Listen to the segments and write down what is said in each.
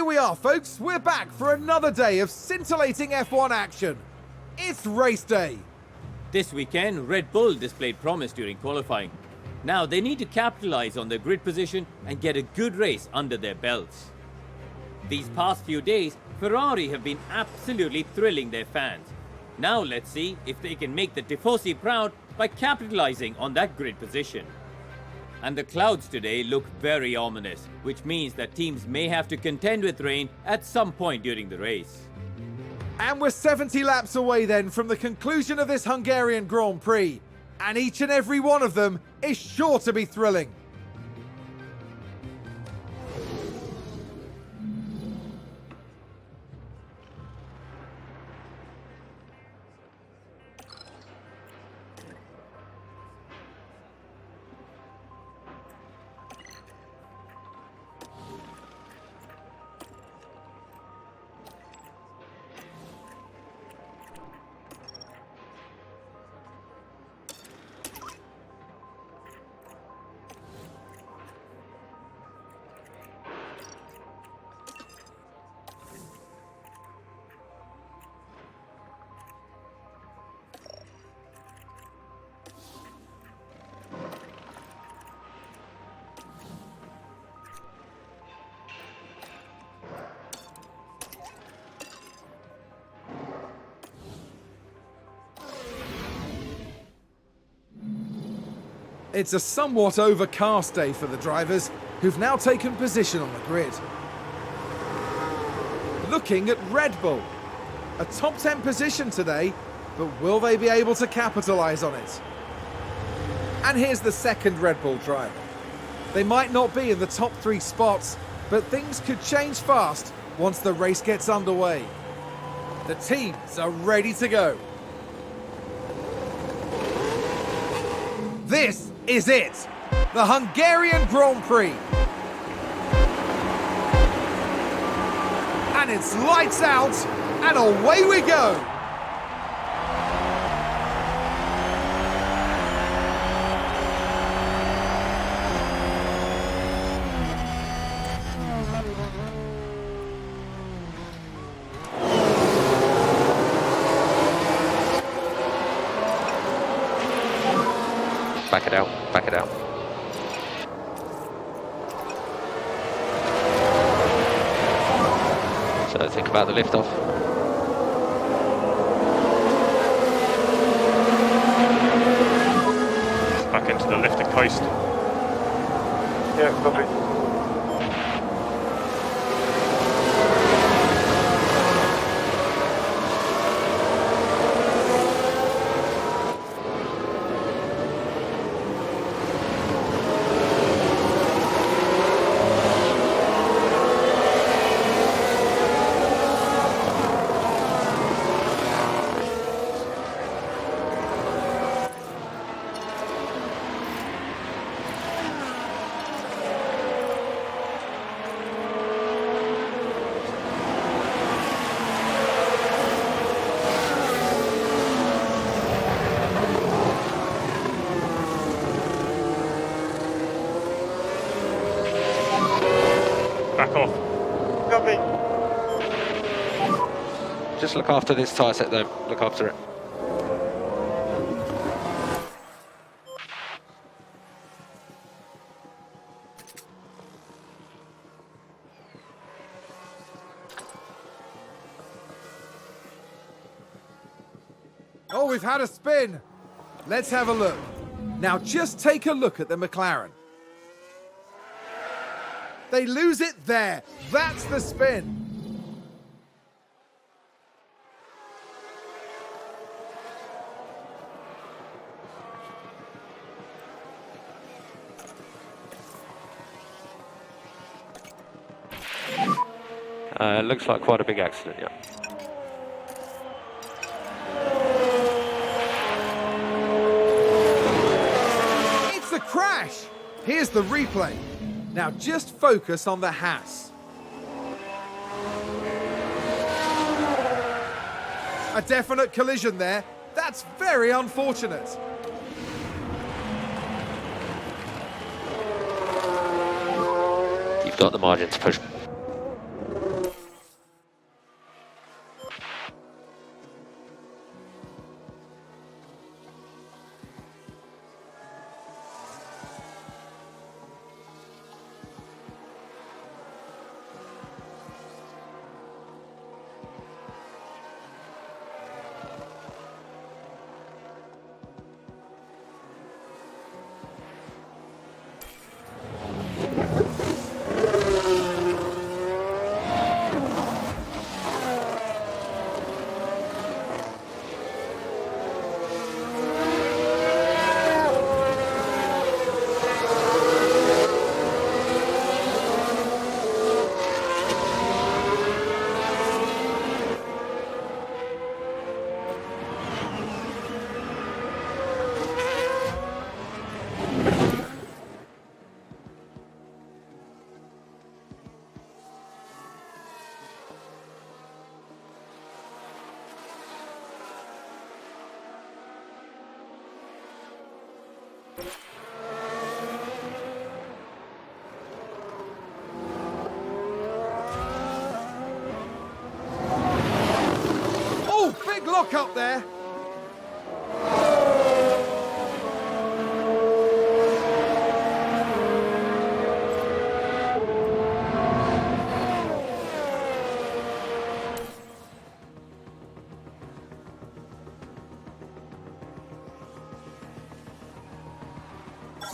Here we are, folks. We're back for another day of scintillating F1 action. It's race day. This weekend, Red Bull displayed promise during qualifying. Now they need to capitalize on their grid position and get a good race under their belts. These past few days, Ferrari have been absolutely thrilling their fans. Now let's see if they can make the Tifosi proud by capitalizing on that grid position. And the clouds today look very ominous, which means that teams may have to contend with rain at some point during the race. And we're 70 laps away then from the conclusion of this Hungarian Grand Prix. And each and every one of them is sure to be thrilling. It's a somewhat overcast day for the drivers, who've now taken position on the grid. Looking at Red Bull. A top 10 position today, but will they be able to capitalise on it? And here's the second Red Bull driver. They might not be in the top 3 spots, but things could change fast once the race gets underway. The teams are ready to go. This is it, the Hungarian Grand Prix. And it's lights out, and away we go. Back it out, back it out. So think about the lift off. Back into the lifted coast. Yeah, copy. Back off. Copy. Just look after this tyre set though, look after it. Oh, we've had a spin. Let's have a look. Now just take a look at the McLaren. They lose it there. That's the spin. Looks like quite a big accident, yeah. It's a crash. Here's the replay. Now just focus on the Haas. A definite collision there. That's very unfortunate. You've got the margin to push. Oh, big lock up there.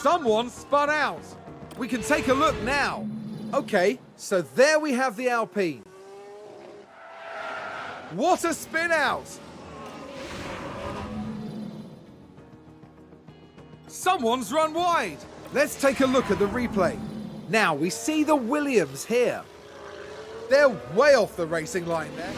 Someone spun out. We can take a look now. Okay, so there we have the Alpine. What a spin out! Someone's run wide. Let's take a look at the replay. Now we see the Williams here. They're way off the racing line there.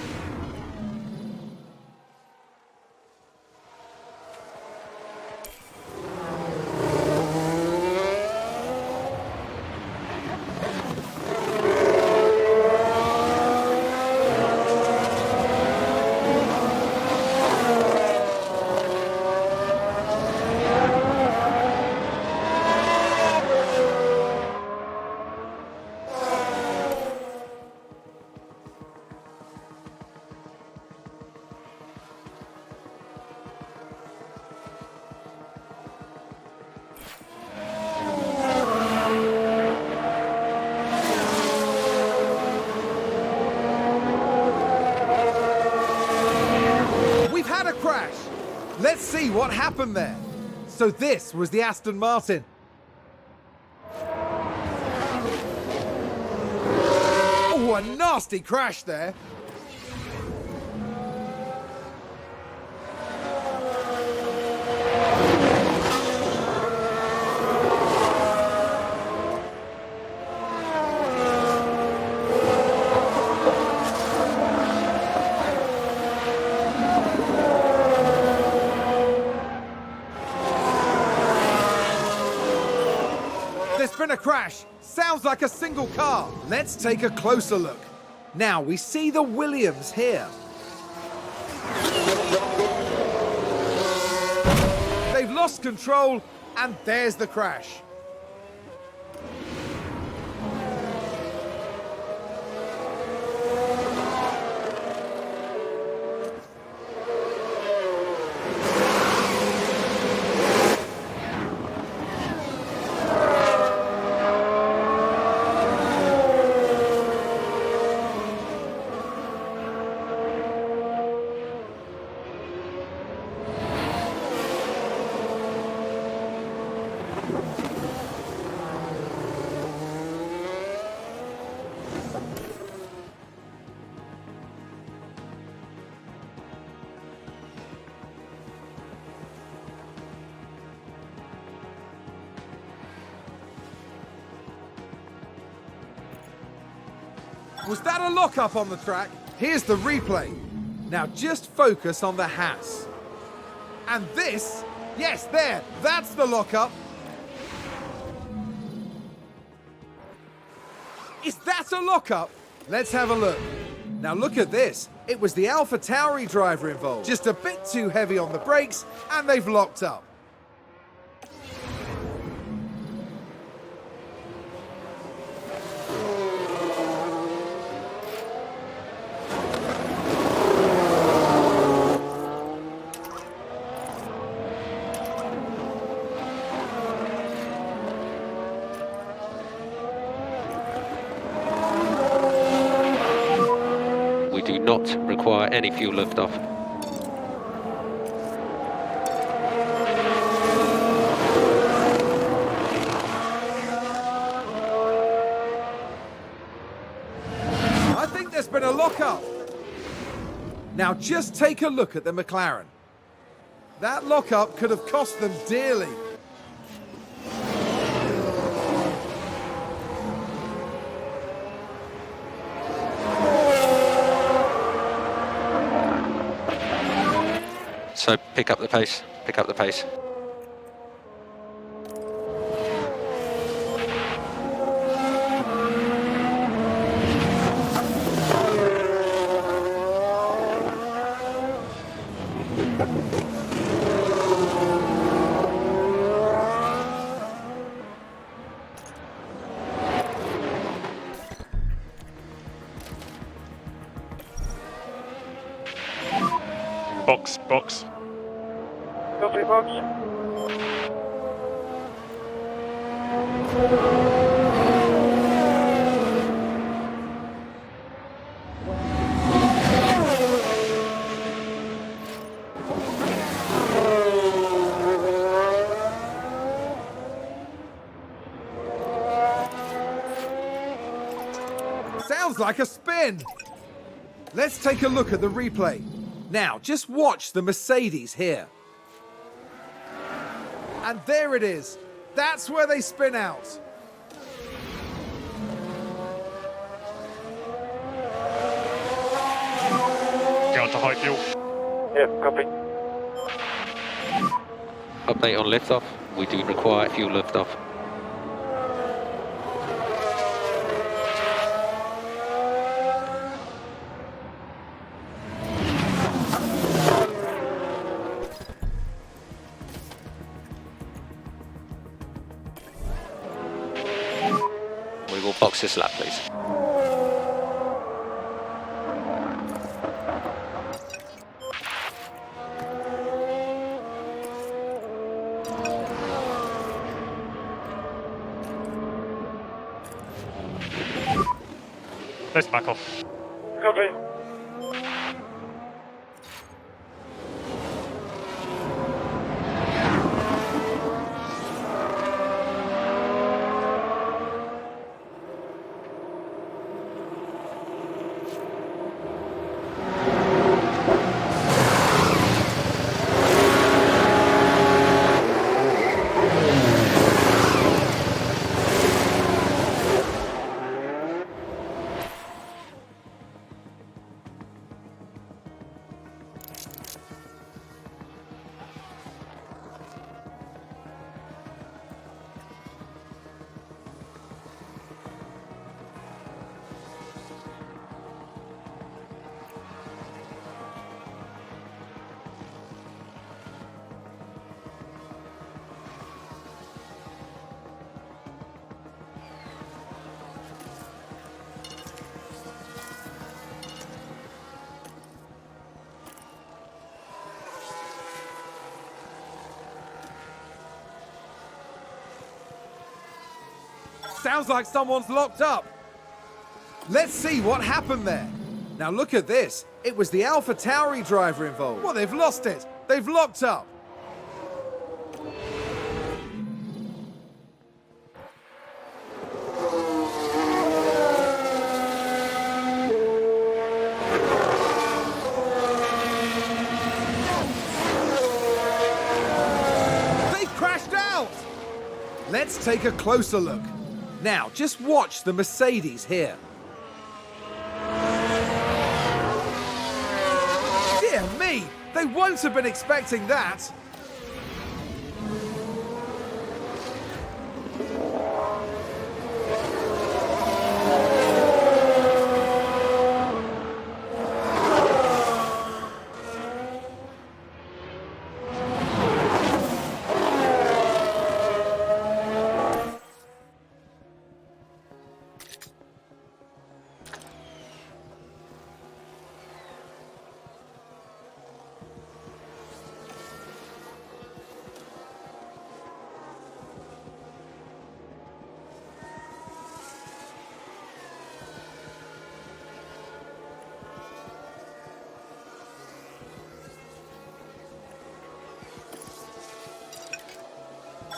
Crash. Let's see what happened there. So this was the Aston Martin. Oh, a nasty crash there. There's been a crash. Sounds like a single car. Let's take a closer look. Now we see the Williams here. They've lost control, and there's the crash. Was that a lock-up on the track? Here's the replay. Now just focus on the Haas. And this, yes, there, that's the lock-up. Is that a lock-up? Let's have a look. Now look at this. It was the AlphaTauri driver involved. Just a bit too heavy on the brakes, and they've locked up. We do not require any fuel liftoff. I think there's been a lock-up. Now just take a look at the McLaren. That lock-up could have cost them dearly. So pick up the pace, pick up the pace. Box, box. Copy, box. Sounds like a spin. Let's take a look at the replay. Now, just watch the Mercedes here. And there it is. That's where they spin out. Go on to high fuel. Yeah, copy. Update on liftoff. We do require fuel liftoff. We will box this lap, please. Let's back off. Copy. Sounds like someone's locked up. Let's see what happened there. Now look at this. It was the AlphaTauri driver involved. Well, they've lost it. They've locked up. They crashed out. Let's take a closer look. Now, just watch the Mercedes here. Dear me, they won't have been expecting that.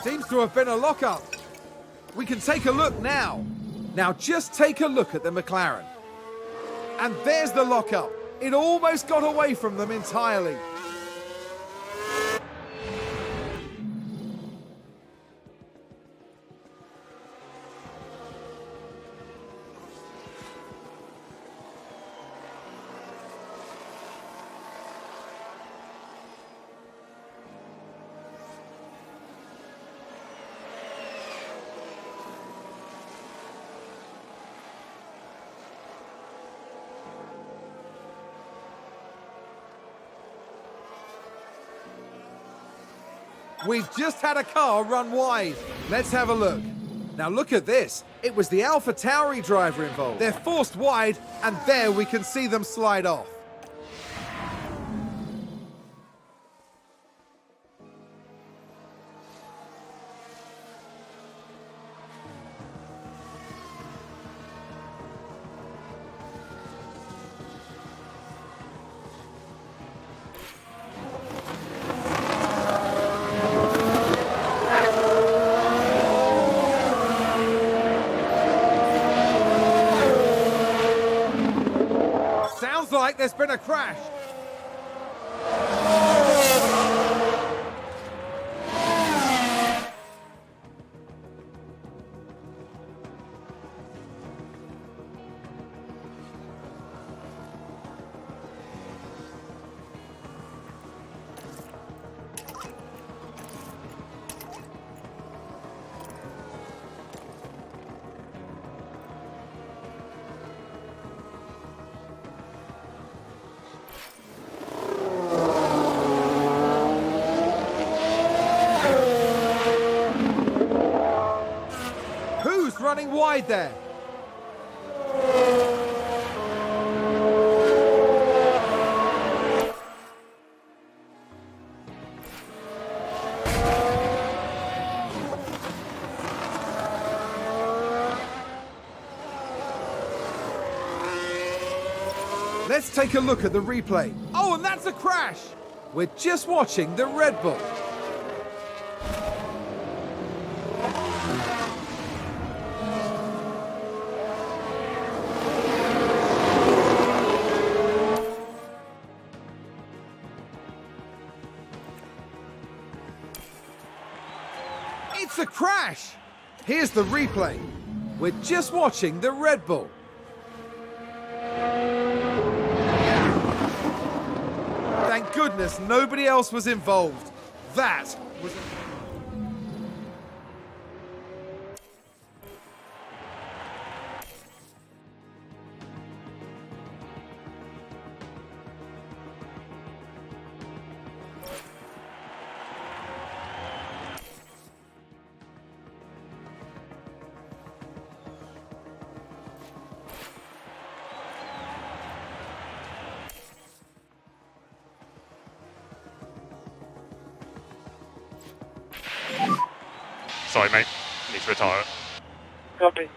Seems to have been a lockup. We can take a look now. Now just take a look at the McLaren. And there's the lockup. It almost got away from them entirely. We've just had a car run wide. Let's have a look. Now look at this. It was the AlphaTauri driver involved. They're forced wide, and there we can see them slide off. there's been a crash. Who's running wide there? Let's take a look at the replay. Oh, and that's a crash! We're just watching the Red Bull. It's a crash! Here's the replay. We're just watching the Red Bull. Thank goodness nobody else was involved. That was... Sorry, mate. Need to retire. Copy.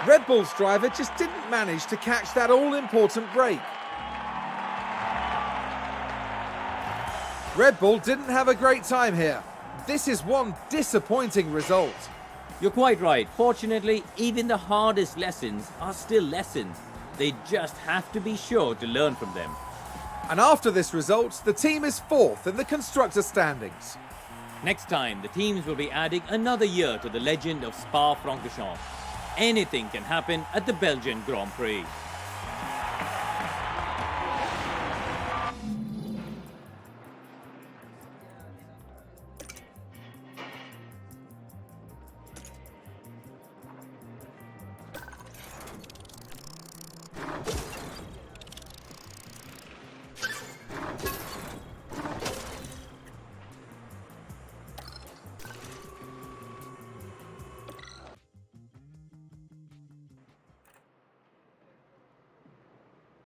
Red Bull's driver just didn't manage to catch that all-important break. Red Bull didn't have a great time here. This is one disappointing result. You're quite right. Fortunately, even the hardest lessons are still lessons. They just have to be sure to learn from them. And after this result, the team is fourth in the constructor standings. Next time, the teams will be adding another year to the legend of Spa-Francorchamps. Anything can happen at the Belgian Grand Prix.